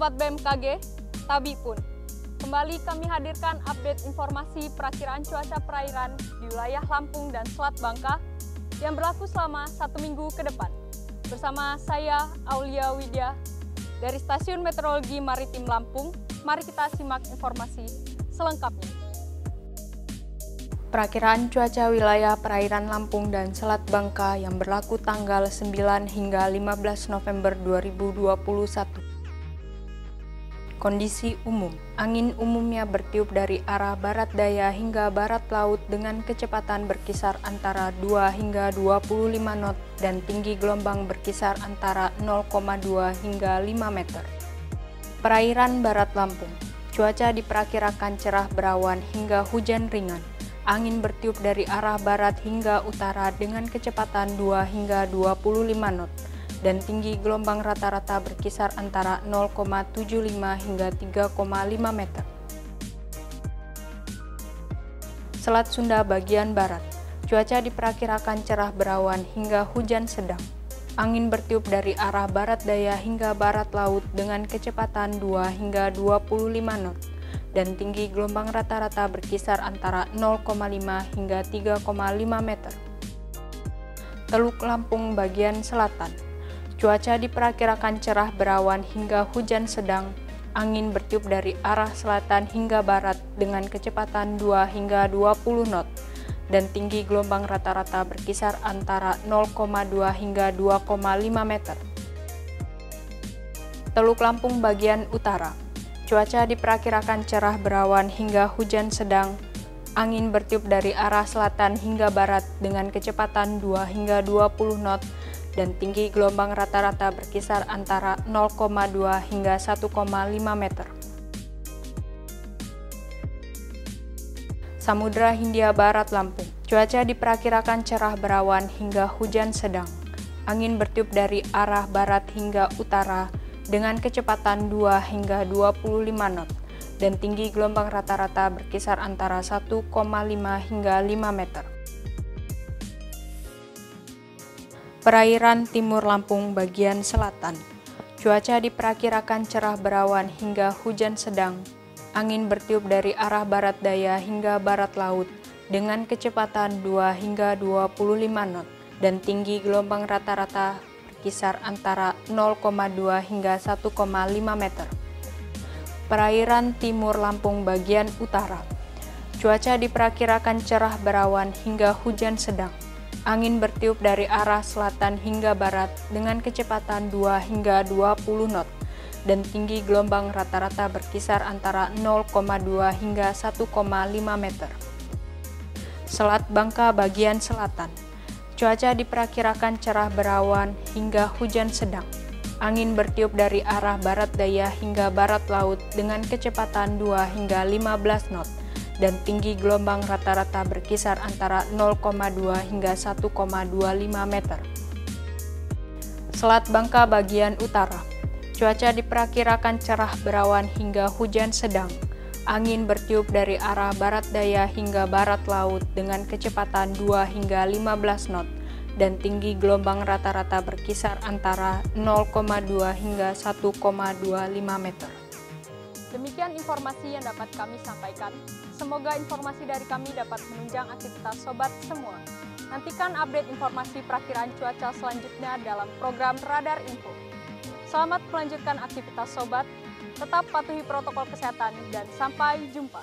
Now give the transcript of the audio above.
Sobat BMKG, Tabi pun. Kembali kami hadirkan update informasi perakiraan cuaca perairan di wilayah Lampung dan Selat Bangka yang berlaku selama 1 minggu ke depan. Bersama saya, Aulia Widya, dari Stasiun Meteorologi Maritim Lampung. Mari kita simak informasi selengkapnya. Perakiraan cuaca wilayah perairan Lampung dan Selat Bangka yang berlaku tanggal 9 hingga 15 November 2021. Kondisi umum, angin umumnya bertiup dari arah barat daya hingga barat laut dengan kecepatan berkisar antara 2 hingga 25 knot dan tinggi gelombang berkisar antara 0,2 hingga 5 meter. Perairan barat Lampung, cuaca diperkirakan cerah berawan hingga hujan ringan. Angin bertiup dari arah barat hingga utara dengan kecepatan 2 hingga 25 knot dan tinggi gelombang rata-rata berkisar antara 0,75 hingga 3,5 meter. Selat Sunda bagian barat, cuaca diperkirakan cerah berawan hingga hujan sedang. Angin bertiup dari arah barat daya hingga barat laut dengan kecepatan 2 hingga 25 knot. Dan tinggi gelombang rata-rata berkisar antara 0,5 hingga 3,5 meter. Teluk Lampung bagian selatan, cuaca diperkirakan cerah berawan hingga hujan sedang, angin bertiup dari arah selatan hingga barat dengan kecepatan 2 hingga 20 knot, dan tinggi gelombang rata-rata berkisar antara 0,2 hingga 2,5 meter. Teluk Lampung bagian utara, cuaca diperkirakan cerah berawan hingga hujan sedang, angin bertiup dari arah selatan hingga barat dengan kecepatan 2 hingga 20 knot dan tinggi gelombang rata-rata berkisar antara 0,2 hingga 1,5 meter. Samudra Hindia Barat Lampung, cuaca diperkirakan cerah berawan hingga hujan sedang, angin bertiup dari arah barat hingga utara dengan kecepatan 2 hingga 25 knot dan tinggi gelombang rata-rata berkisar antara 1,5 hingga 5 meter. Perairan Timur Lampung bagian selatan, cuaca diperkirakan cerah berawan hingga hujan sedang, angin bertiup dari arah barat daya hingga barat laut dengan kecepatan 2 hingga 25 knot dan tinggi gelombang rata-rata kisar antara 0,2 hingga 1,5 meter. Perairan Timur Lampung bagian utara, cuaca diperkirakan cerah berawan hingga hujan sedang. Angin bertiup dari arah selatan hingga barat dengan kecepatan 2 hingga 20 knot dan tinggi gelombang rata-rata berkisar antara 0,2 hingga 1,5 meter. Selat Bangka bagian selatan, cuaca diperkirakan cerah berawan hingga hujan sedang. Angin bertiup dari arah barat daya hingga barat laut dengan kecepatan 2 hingga 15 knot dan tinggi gelombang rata-rata berkisar antara 0,2 hingga 1,25 meter. Selat Bangka bagian utara, cuaca diperkirakan cerah berawan hingga hujan sedang. Angin bertiup dari arah barat daya hingga barat laut dengan kecepatan 2 hingga 15 knot dan tinggi gelombang rata-rata berkisar antara 0,2 hingga 1,25 meter. Demikian informasi yang dapat kami sampaikan. Semoga informasi dari kami dapat menunjang aktivitas sobat semua. Nantikan update informasi perakiraan cuaca selanjutnya dalam program Radar Info. Selamat melanjutkan aktivitas sobat. Tetap patuhi protokol kesehatan dan sampai jumpa.